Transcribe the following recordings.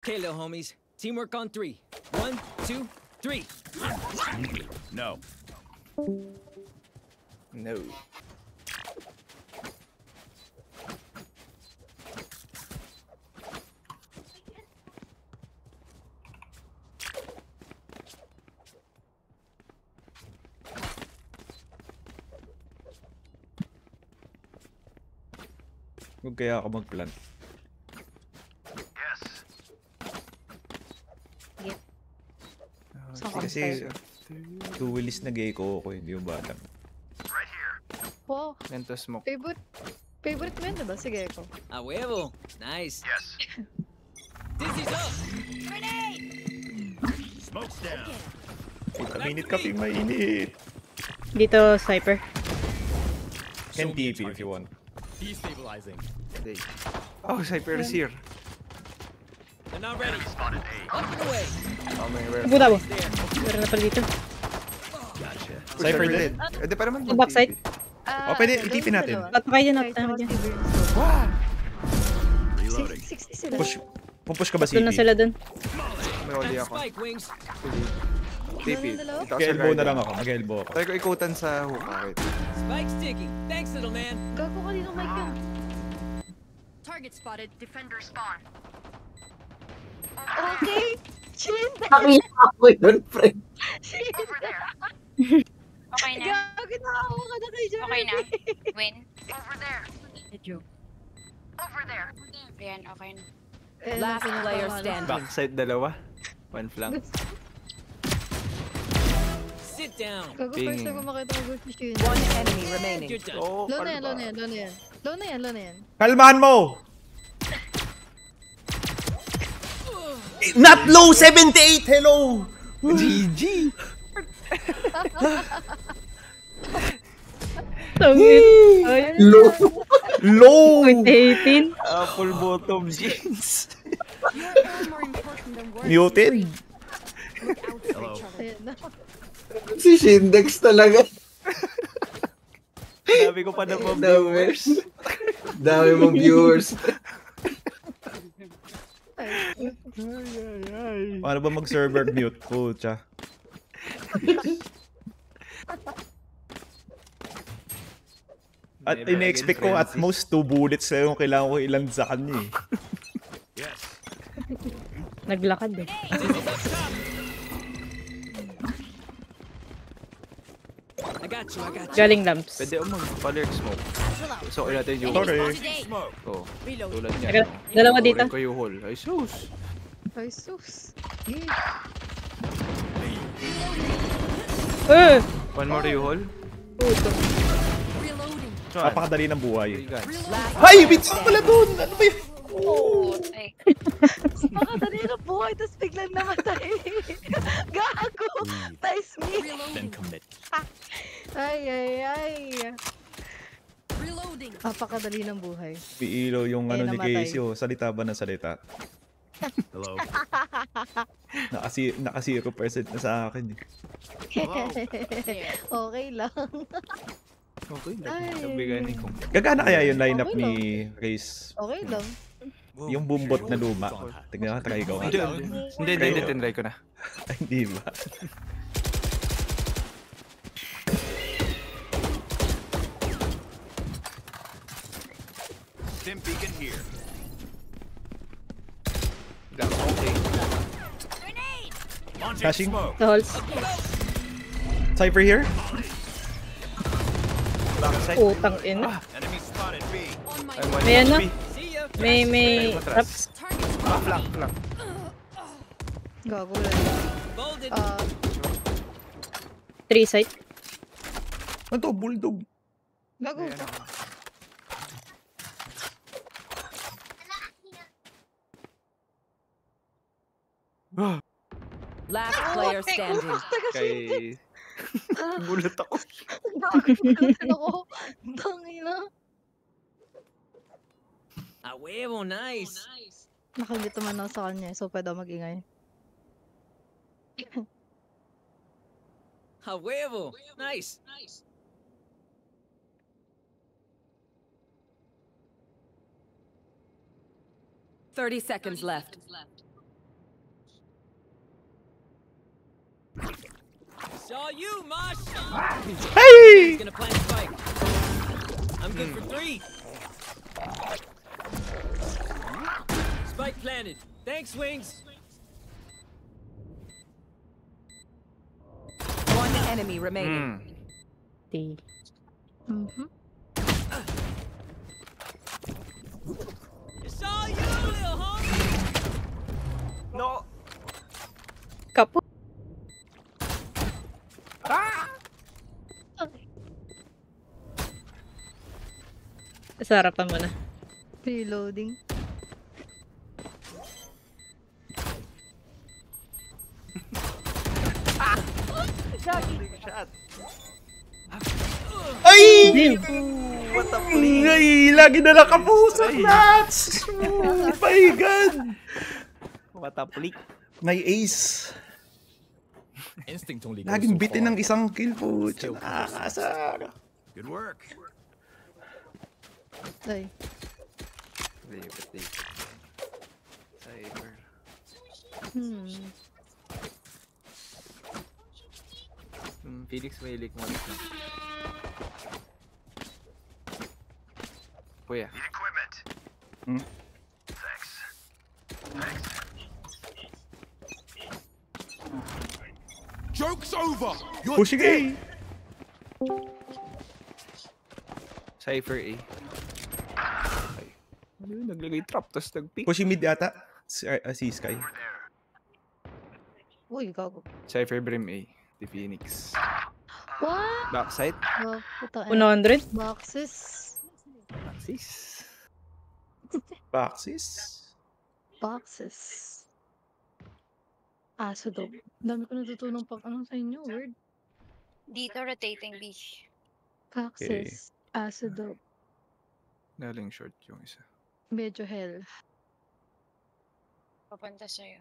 Okay, little homies. Teamwork on three. 1, 2, 3. No. No. Huwag kaya ako mag-plant. Kasi two willis na gay ko ako, hindi yung bata. Wow. Lento smoke. Favorite mo yun, diba? Sige, ako. A huevo. Nice. Yes. Dizzy's up. Smoke's down. Mainit kaping mainit. Dito, Cypher. Can TP if you want. Destabilizing. Oh, Cypher is here. They're not ready. Up and away. Oh, may rare. Buta mo. Meron na pala dito. Gotcha. Cypher dead. Hindi pa naman. Sa backside? Oh, pwede itipin natin. Patay din natin. Wow! Reloading. 60 sila. Pupush ka ba Doon na CP? sila doon. May oli ako. Spike wings. TP. Dalawa? Ito ako sa Mag-elbow na guardian. lang ako. Mag-elbow ako. Try ko ikutan sa hookah. Wait. Spike's ticking. Thanks, little man. Gago ka dito, Mike yun. Target spotted. Defender spawn. Okay. Chin. Nakita ko yun, friend. Over there. Okay na. Gago na ako ka na kay Jeremy. Okay na. Win. Over there. Over there. Ayan, okay na. Last player standing. Backside dalawa. One flank. Sit down. Gago, first time ko makita ko si Shin. One enemy remaining. You're done. Oh, Low na yan, low kalma. na yan, low na yan. Low na yan, low na yan. Kalmahan mo! Not low! 78! Hello! GG! Ay, Low. Low! 18. Full bottom jeans. More important than words. Muted? Hello. Ayan na. Si Shindex talaga. Sabi ko pa na Viewers. Dami mong viewers. Paano ba mag-server mute? Pucha. At ina-expect ko at most 2 bullets lang yung kailangan ko ilan sa kanya eh. Yes. Naglakad eh. I got you. Galing lamps. Pwede mo mag-palirk smoke. So, kaya natin yung Sorry. Smoke. Oh, tulad niya. Teka, dalawa dito. Turing ko yung hole. Ay, sus. Ay, sus. One more yung hole. Puto. Reloading. Napakadali ng buhay. Last Ay! Bits pala dun! Ano ba yun? Oh, ay. Makadali na buhay, tapos biglang namatay. Gago. Nice me. Then commit. Ay. Reloading. Napakadali ng buhay. Piilo yung ano ni namatay. Casey oh. Salita ba ng salita? Hello. Naka 0% na sa akin eh. Okay lang. Okay, Ay. nabigay ni Kong. Gagana kaya yung lineup Okay ni Race? Okay lang. Yung boombot na luma. Tignan ka, try ko nga. Hindi, tinry ko na. Ay, hindi ba? Stim beacon here. Okay. Launching Flashing. smoke. Sa halls. Cypher here? Backside. Utang in. Enemy spotted B. On my And one May ano? HP. See ya. May Matras. traps. target spotted. Flank, flank. Gago lang. Folded. 3 site. Ano to? Bulldog. Gago. Last player standing. Kay... Gulat ako. Gago. Tangina. A huevo. Nice. Nakagit naman ako sa kanya, so pwede ako mag-ingay. A huevo. Nice. 30 seconds left. Saw you, Mosh. Hey! Gonna plant spike. I'm good for 3. Spike planted. Thanks, Wings. One enemy remaining. Di. Saw you, little homie. No! Kapo. Sa harapan mo na. Reloading. Ay! What a play! Ay! Lagi na lang kapusat, Nats! Oh my God! What a play! May ace. Instinct only goes Laging so bitin far. ng isang kill po. Nakakasara. Good work. Ay. Lipat. Cypher. Felix may leak mo. Kuya. Joke's over. You're Pushing A. Cypher A. Ay. Ano yun? Naglagay trap, tapos nag-pick. Pushing mid yata. Si Sky. Uy, gago. Cypher Brim A. The Phoenix. What? Backside. Oh, puta. 100? Boxes. Axis. Boxes. Boxes. Aso daw. Dami ko natutunong pag ano sa inyo, word. Dito rotating B. Boxes. Aso daw. Naling short yung isa. Medyo hell. Papunta sa'yo.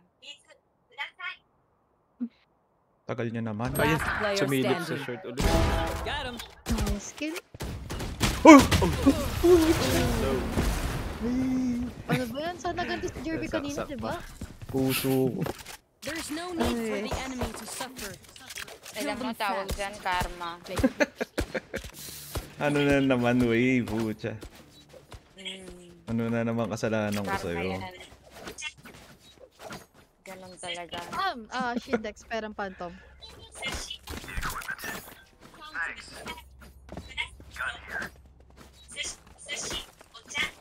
Tagal niya naman. Last player Sumilip sa standing. short ulit. Got him. Nice kill. Oh! Ano ba yan? Sana ganito si Jerby kanina, Saksak diba? Puso. There's no need for the enemy to suffer. Alam mo tawag dyan, karma. Ano na naman, wey, pucha. Ano na naman kasalanan ko Karma sa'yo? yan. Ganun talaga. Shindex, perang Phantom.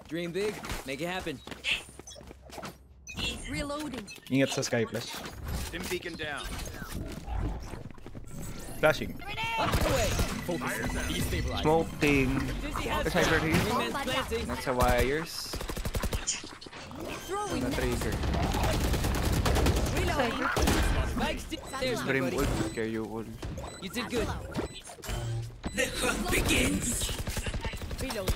Dream big. Make it happen. Reloading. Ingat sa Sky Flash. Dim beacon down. Flashing. Up the way. Focus. Destabilize. Smoking. Dizzy Sa has cyber here. Wingman's planting. Nasa wires. Na trigger. Spike There's my Brim buddy. ult. Carry you ult. You did good. Reload.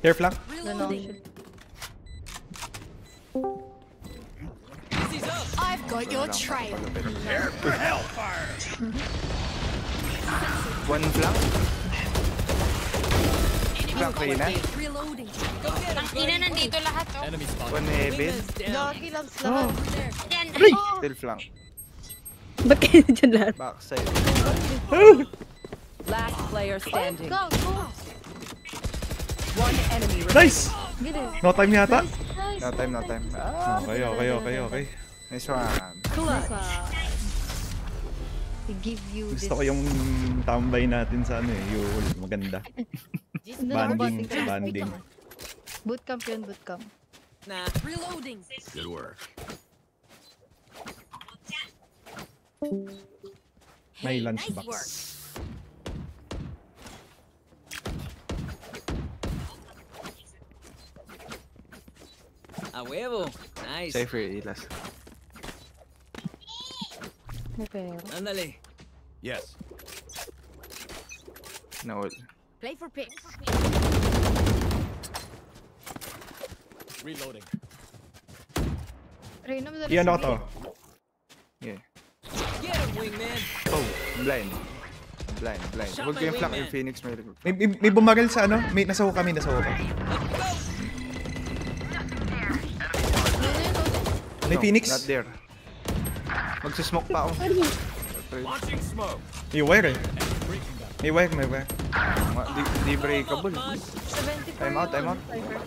Hair flank. Reloading. Dizzy's up. I've got your trail. One flank. Flank Reyna. Reloading. Go get him, Ang ina, buddy. nandito lahat, oh. Enemy spot. One heaven. Wingman's down. Gagi lang lahat. Yan. Still flank. Ba't kayo dyan lahat? Backside. Last player standing. Go, go. One enemy remaining. Nice! Gilis. No time yata? Nice. No time, no time. Ah, Okay. nice one. Nice. I give you this. Gusto ko yung tambay natin sa ano eh. Yul. Maganda. Banding. Bootcamp yun, bootcamp. Nah. Reloading. Good work. May lunchbox. A huevo. Nice. Cypher A last. May pera. Ándale. Yes. No ult. Play for picks. Reloading. Reyna, madali Iyan ako to. Yeah. Get him, wingman. Oh, blind. Blind. Huwag kayong flank yung Phoenix. May bumagal sa ano? May nasaho kami. Let's go. May Phoenix. Not there. Magsismoke pa ako. Launching smoke. May wire eh. May wire, may wire. Di breakable. 74 Time out, time out. Cypher.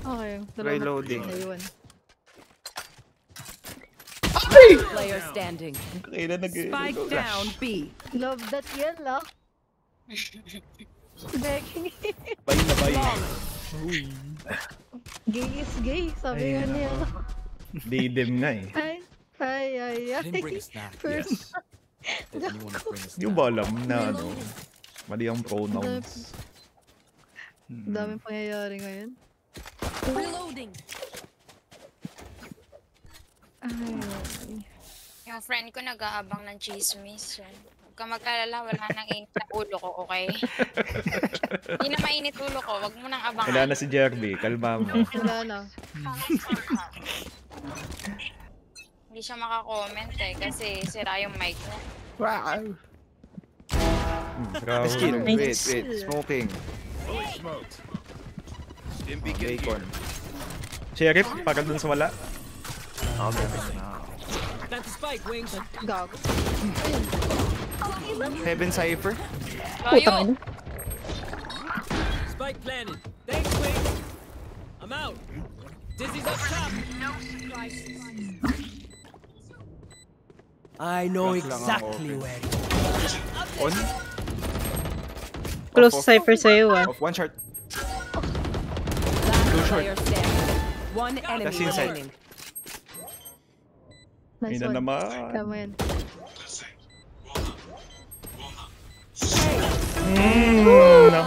Okay, Reloading. Naiwan. Player standing. Kailan Spike down B. Love that yan, lah. Begging. Bay na bay. Gay is gay, sabi nga niya. Didim nga eh. Ay. Didn't bring a snack. First, Did anyone bring a Hindi snack? ba alam na ano? Mali ang pronouns. daming pangyayari ngayon. Reloading. Ay. Yung friend ko nag-aabang ng chismis. Huwag ka mag-alala, wala nang init na ulo ko, okay? Hindi na mainit ulo ko, wag mo nang abangan. Kailan na si Jerby, kalma mo. Wala na. Hindi siya makakomment eh, kasi sira yung mic niya. Wow. Grabe. Skill. Nice. Wait. Smoking. Fully smoked. Stim beacon Bacon. here. Sheriff, para dun sa wala. Okay. Plant the spike, Wings. Gago. Heaven Cypher. Putang ina. Spike planted. Thanks, Wings. I'm out. Dizzy's up top. I know exactly where. On. Close Cypher sa'yo ah. Off. One shot. Last player standing. One enemy That's inside. remaining. Nice Ina one. naman. Tama yan.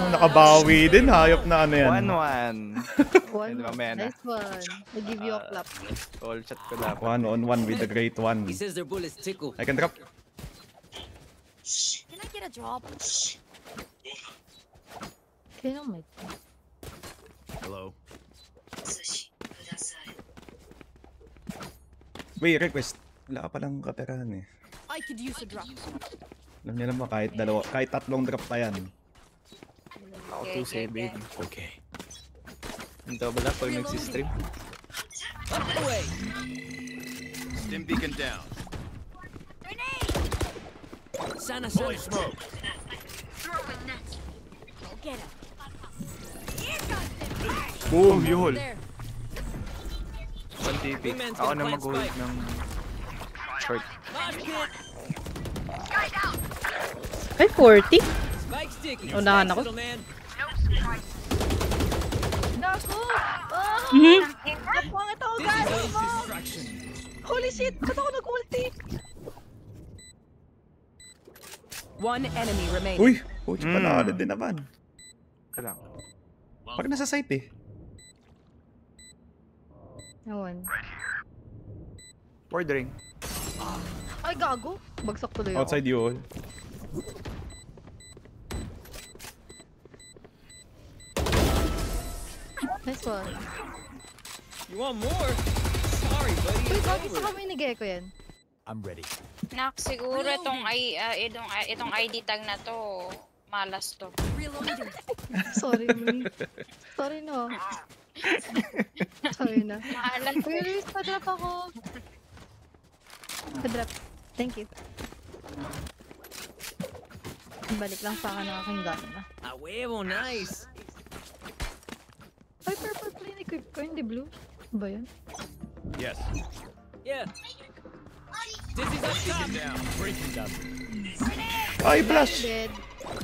Nakabawi din. Hayop na ano yan. 1-1. One. Ayun, mamaya na. Nice one. I give you a clap. All shot ko dapat. 1-on-1 with the great one. He says their bullets tickle. I can drop. Can I get a drop? Okay lang, mate. Hello. Wait, request. Wala ka palang kaperahan eh. I could use a drop. Alam niya naman kahit tatlong drop pa yan. Ako Okay, 2-7. Okay. Ito pala pag nagsistream. Up the way. Stim beacon down. Sana, Fully sana. smoked. Get him. Boom! Yuhol. There. 1 TP. Wingman's Ako gonna na plant mag-hold spike. ng short. Mosh pit. Ay, 40? Spike sticky. Unahan ako. Little man. Gago! Ah! Mhm. Pangit ako, Dizzy's gago out mo! of distraction. Holy shit! Ba't ako nag-ulti? One enemy remaining. Uy! Coach, panalo din naman. Kailangan. Pag nasa site eh. Ewan. Bordering. Ay, gago! Bagsak tuloy ako. Outside you all. Nice one. You want more? Sorry, buddy. Uy, It's gago over. sa kami ni Gecko yan. I'm ready. Nak, siguro itong ID tag na to, malas to. Reloading. Sorry, May. Sorry, no. Sorry na. Maalas Uy, Luis, pa-drop ako. Pa-drop. Thank you. Balik lang sa akin ang aking gana. A huevo, nice. Ay, purple plane equip ko, hindi blue. Ano ba yan? Yes. Yeah. Dizzy's up top. Down. Breaking them. Ay, flash! Dead.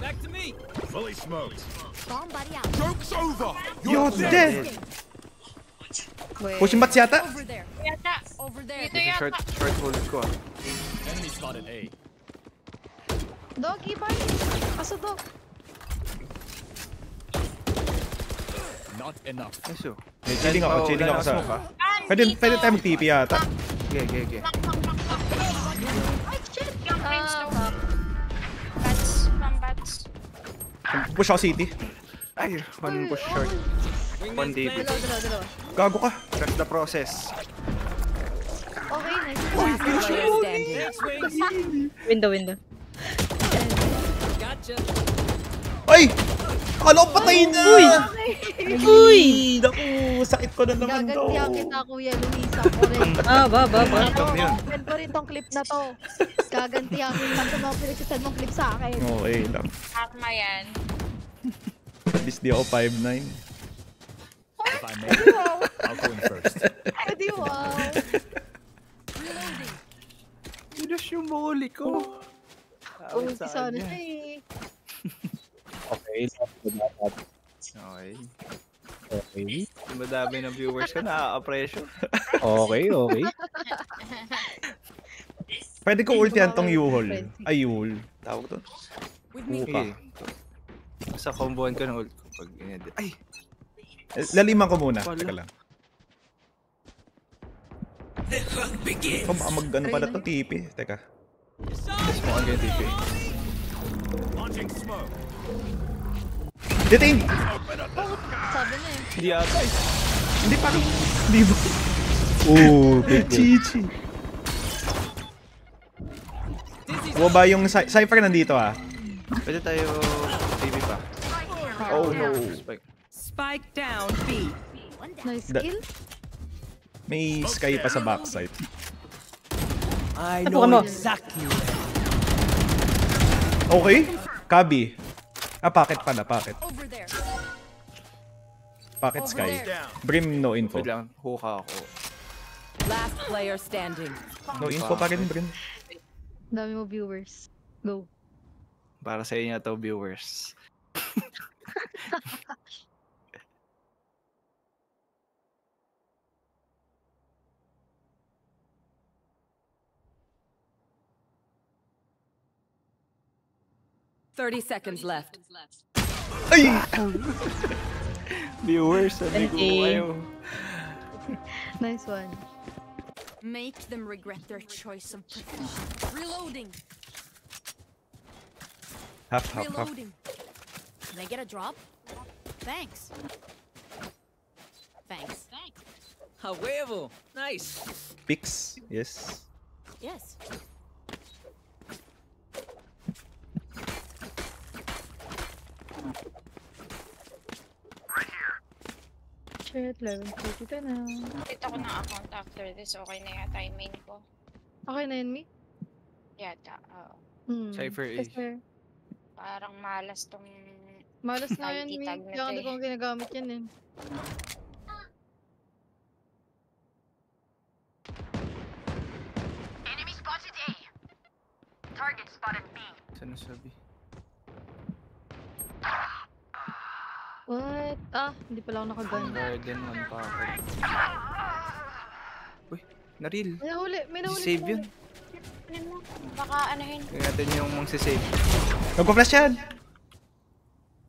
Back to me. Fully smoked. Bomb buddy out. Joke's over. You're dead! Wait. Pushing bats yata? Over there. Yata. Over there. Dito Short, yata. short hold ko. Enemy spotted A. Doggy, bye! Aso dog? Not enough. Nice oh. Chilling ako, chilling ako sa... Smoke ah. Pwede tayo mag-TP yata. Okay. Ay, shit! Bats. From bats. Push ako city. Ay, one push short. One Wingman's DP. planted. Dalawa. Gago ka. Trust the process. Okay, nice. Last player standing. Thanks, Wings. Window. Gotcha. Ay! Kala ko patay na! Uy! Naku, sakit ko na naman daw. Gagantihan kita, Kuya Luisa. Ko rin. Ba. Open ko rin tong clip na to. Gagantihan kita sa mga pinagsitan mong clip sa akin. Okay lang. Akma yan. At least di ako 5'9". If I may, I'll go in first. Pwede, wow. Pinas yung muli ko. Oh, sana na eh. Okay. Okay. Madami ng viewers ko, nakaka-pressure. Okay. Pwede ko ultihan tong U-hole. Ay, U-hole. Tawag to. Okay. Basta comboan ko ng ult ko pag inedit. Ay! Laliman ko muna. Wala. Teka lang. Oh, baka mag-ano pala to, TP. Teka. Mas mo ang ganyan TP. Launching smoke. Detain! Sabi na eh. Hindi ata eh. Hindi pa. Hindi ba? Oh, Chichi. Baba yung Cypher nandito ah. Pwede tayo TV pa. Oh no. Spike. Spike down B. Nice skill. May Sky pa sa backside. I Tapukan mo. exactly. Okay. Kabi. Packet pala, packet. Over there. Packet Sky. Brim, no info. Wait lang, huka ako. Last player standing. No info pa rin, Brim. Dami mo viewers. Go. Para sa inyo to, viewers. Thirty seconds left. Ay! Viewers, sabi ko kayo. Nice one. Make them regret their choice of profession. Reloading. Half. Reloading. Can I get a drop? Thanks. Thanks. A huevo. Nice. Pix. Yes. Yes. Shit, 11:30 na. Dito ko ng account after this. Okay na yata yung main ko. Okay na yun, Mi? Yata. Oo. Cypher A. Kasi Parang malas tong... malas na yun, Mi. Tag na Kaya to hindi eh. ko ginagamit yan eh. Saan nasabi? What? Hindi pala ako nakagan. Garden, one pa ako. Uy, naril. May nahuli, may nahuli. Save yun. Baka anahin. Tingnan natin yung magsisave. Nagpa-flash yan!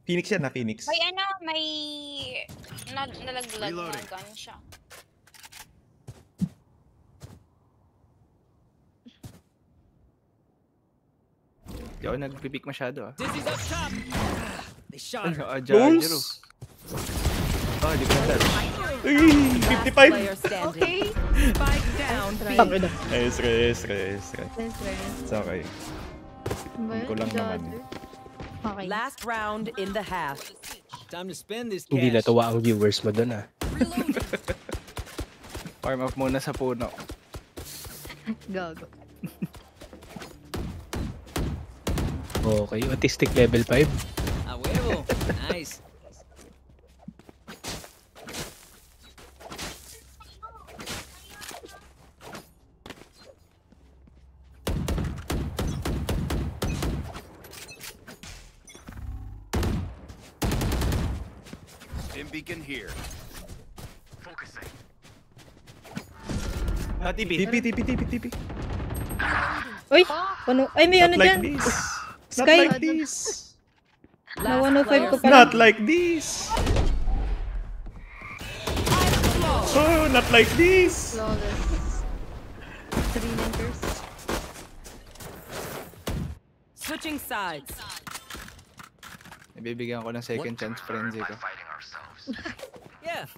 Phoenix yan na, Phoenix. May ano, may... nalaglag na gun siya. Di ako nag-pick masyado ah. Dizzy's up top. They shot her. Jajero. Oh, di ko na-touch. Ay, Last 55! player standing. Okay. Spike down B. Tangina. Rest. Nice, nice. It's okay. Ba ko lang naman. Okay. Last round in the half. Time to spend this Hindi cash. natuwa ang viewers mo dun ah. Farm up muna sa puno. Gago. Okay, autistic level 5. A huevo. Nice. Beacon here. TP. TP. Uy! Ano? Ay, may ano Not like dyan. this. Not Sky. like this. Na 105 ko pala. Not like this. Oh, not like this. Flawless. 3 meters. Switching sides. Ibibigyan ko ng second chance frenzy ko. Yeah.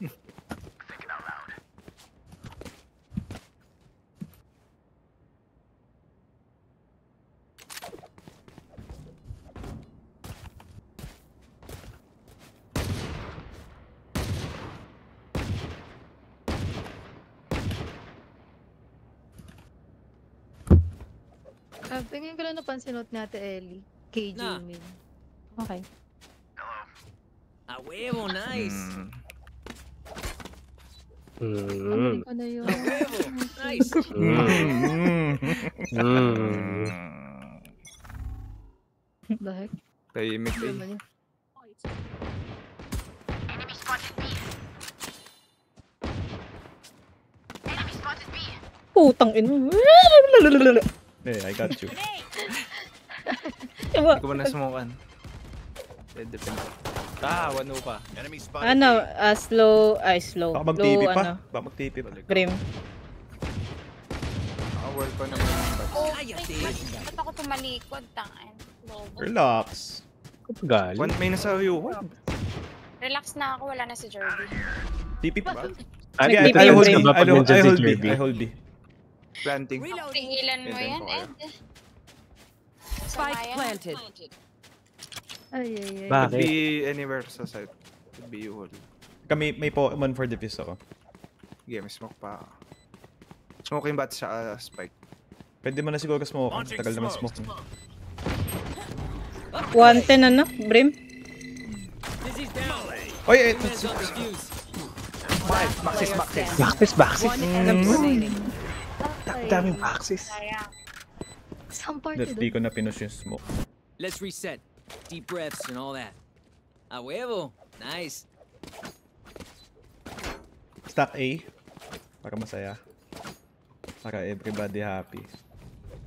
Tingin ko lang napansin note ni Ate Ellie. KJ Nah. Min. Okay. A huevo, nice. Ano ko na yun? A huevo, nice. The heck? Tahimik Ano eh. naman yun? Putang ina. Eh, I got you. Hindi ko ba nasmokan? Depende. One pa. Ano, slow, slow. Baka mag-TP Low, pa. ano, Baka mag-TP pa. Brim. Work ko naman yung bat. Oh, ba't ako tumalikod? Tangan. Lobo. Relax. Gal. May nasa view. Relax na ako, wala na si Jordy. TP pa. Nag-TP I yung hold Brim. B. I hold B. Kirby. I hold B. Planting. Tingilan mo Pwede yan, po kayo. Ed. Spike Samayan. planted. Ay, ay, ay. Could Bakit? be anywhere sa site. Could be you hold. Kami, may Pokemon for defuse ako. Sige, may smoke pa ako. Smoke yung bat sa spike. Pwede mo na siguro smoke. Tagal naman smoke. 110 ano, Brim? Dizzy's down. Oy, Man's on defuse. Maxis. Baxis. One enemy remaining. Daming Baxis. Sayang. Some party Let's doon. di ko na pinush yung smoke. Let's reset. Deep breaths and all that. A huevo, nice. Stack A. Para masaya. Para everybody happy.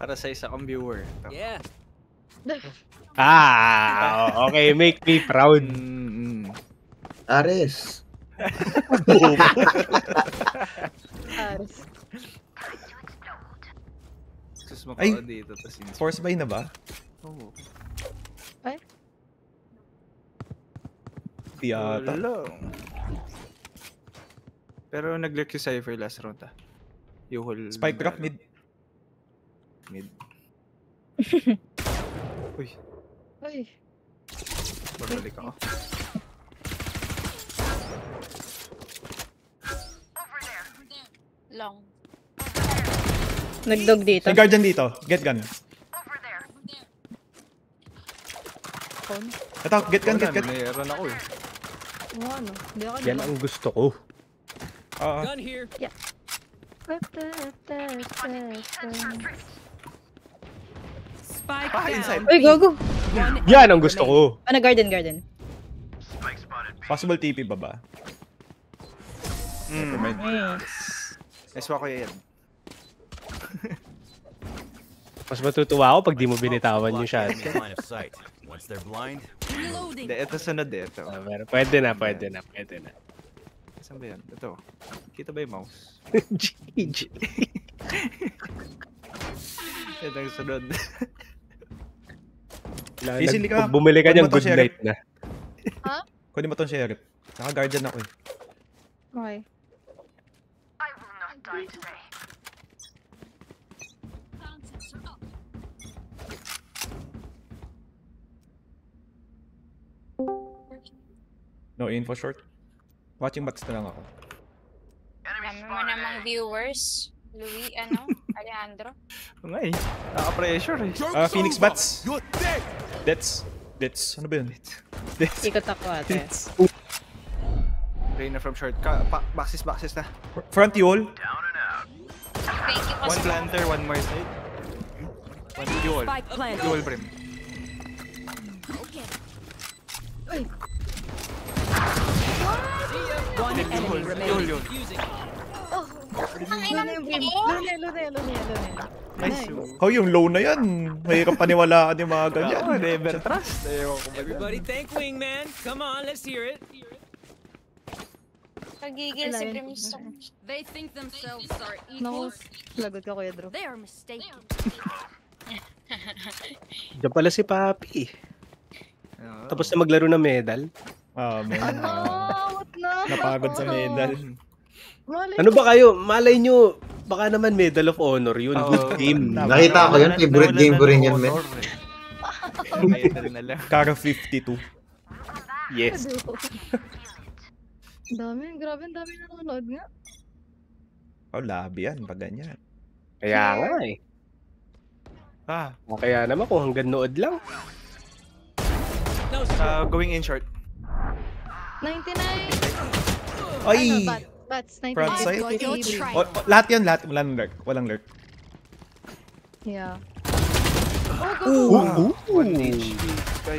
Para sa isa kong viewer. Yeah. Okay, make me proud. Ares. Ares. Smoke Ay! ako dito. Force buy na ba? Oo. Ay? Di ata. Wala. Pero nag-lurk yung Cypher last round ah. You hold... Spike drop mid. Mid. Uy, Ay. babalik ako. Long. Nagdog dito. May guardian dito. Get gun. Ito, get gun. Mayroon ako eh. Ano? Hindi ako Yan ang gusto ko. Oo. Gun here. Spike inside. down. Uy, gogo. One Yan ang gusto ko. Ano, garden. Possible TP ba ba? Never mind. Neswa ko yan. Mas matutuwa ako pag di mo binitawan yung shot. Line of sight. Once they're blind, Hindi, ito sunod eh. Ito. Pero pwede na. Saan ba yan? Ito. Kita ba yung mouse? GG. Ito yung sunod. Easily ka. Pag bumili ka Kunin niyang mo to, good Sheriff. night na. Kunin mo tong sheriff. Naka-guardian ako eh. Okay. No info short. Watching bats na lang ako. Dami mo namang viewers. Louis, Alejandro. Nga eh. Naka-pressure eh. Phoenix bats. That's. Ano ba yun? Ikot ako ate. Reyna from short. Baxis na. Front wall. Thank you One kasi. planter, one more side. One dual. Spike planted. Dual brim. One enemy remaining. Dual. Defusing. Lune. Nice. Oh, yung low na yan. Mahirap paniwalaan yung mga ganyan. Never trust. Ayaw ko ba Everybody thank Wingman. Come on, let's hear it. Pagigil si Brimstone. They think themselves are Naku, equals. lagot ka Kuya Drew. They are mistaken. Diyan pala si Papi. Tapos na maglaro ng medal. Man. What na? Napagod sa medal. Ano ba kayo? Malay nyo, baka naman Medal of Honor yun. Good game. Nakita ko yun. Favorite game ko rin yun, men. Kara 52. Yes. Grabe, ang dami nanonood nga. Oh, labi yan. Pag ganyan. Kaya nga eh. Ah, Kaya naman kung hanggang nood lang. No smoke. going in short. 99. Ay! Bats, 99. Front side? Baby. Lahat yan, lahat. Walang lurk. Walang lurk. Yeah. Oh, go. 1 HP. Sky.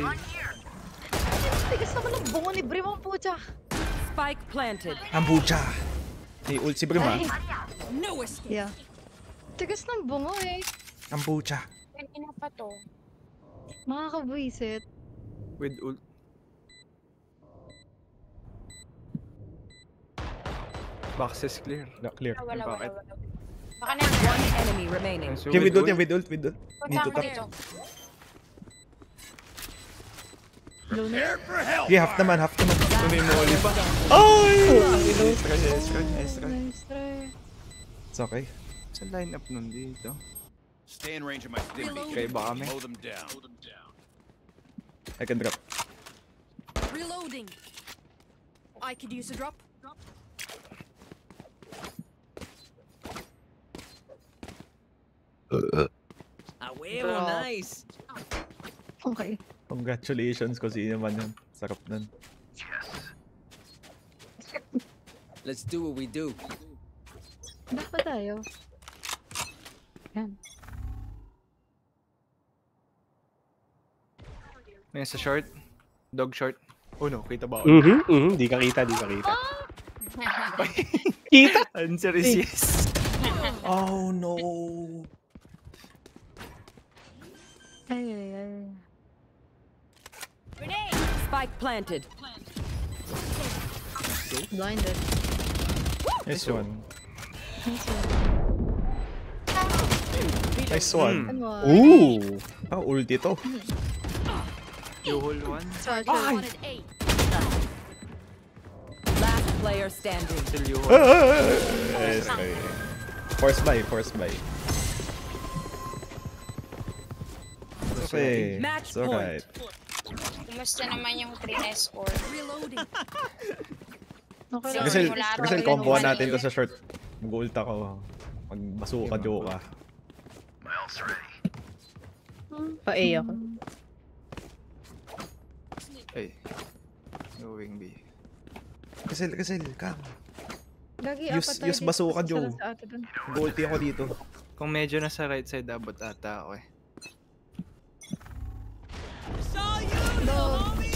Tigas naman ng bungo ni Brim ang pucha. Spike planted. Ambucha! May ult si Brim, ha? Ay, No escape. yeah. Tigas ng bungo eh. Ambucha. Kanina pa to. Makakabwisit. With ult. Boxes clear. Not clear. Ah, wala, wala, Bakit? wala. Baka na. One enemy remaining. So, Yung with ult, ult? yung with ult, with ult. Punta Dito ako top. dito. Low na yun. Okay, half naman, half naman. May molly pa. Ay! Nice try, nice try, nice try. Nice try. It's okay. Sa line up nun dito. Stay in range of my stim beacon. Kaya ba kami? Mow them down. I can drop. Reloading. I could use a drop. Ah, huevo, nice. Okay. Congratulations kung sino man yun. Sarap nun. Let's do what we do. Back pa tayo. Yan. May sa short. Dog short. Oh no, kita ba? Di ka kita, di ka kita. Kita? Answer is yes. Oh no! Ay, ay, ay. Spike planted. Blinded. Nice one. Nice one. Nice one. Ano? Ooh! Ah, ulti to. You hold one. Sorry. Wanted A. Last player standing. Still you hold. Yes, okay. Force buy, force buy. It's okay. Match It's alright. Kumusta naman yung 3S or? Reloading. Okay lang. Kasi, Wala kasi talaga combo yung natin to mali. sa short. Mag-ult ako. Mag-basuka joka. Pa-A ako. Ay. Going B. Kasi, Kang. Gagi, Use- apat tayo use dito. bazooka, Isa Joe. lang sa atin dun. Mag-ulti ako dito. Kung medyo nasa right side, abot ata ako eh. Saw you, homie.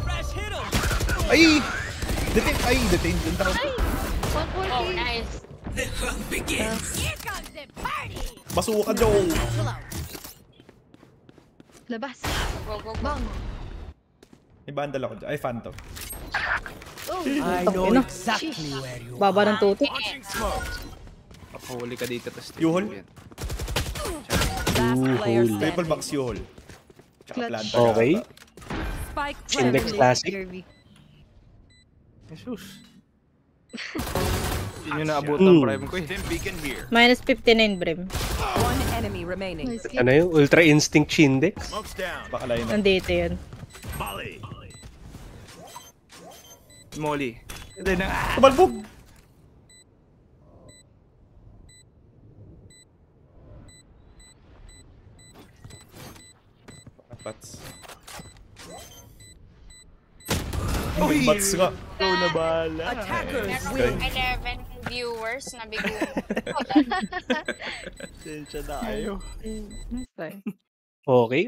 Fresh hit 'em. Ay! Detain! Ay! Detain din tao. Ay! 140. Oh, nice. Here comes the party. Basuka Joe! Labas. Go, go, go. Bang. May bandal ako dyan. Ay, Phantom. Oh. I know exactly where you Baba ng tutok. Pakahuli ka dito, tapos You-hole? yan. Last player Triple standing. box U-hole. Tsaka Clutch. planta Okay. yata. Spike Index planted. classic. Kirby. Jesus. Yun yung naabot ang prime ko eh. Stim beacon here. Minus 59, Brim. One enemy remaining. Nice kill. Ano yung Ultra Instinct Shindex? Smoke's down. Baka layo na. Nandito yun. Molly. Molly. And then, Tumalbog! Bats. Uy! Bats nga. Ikaw na bahala. Attackers Meron win. 11 viewers na bigo. Tensya na kayo. Nice try. Okay,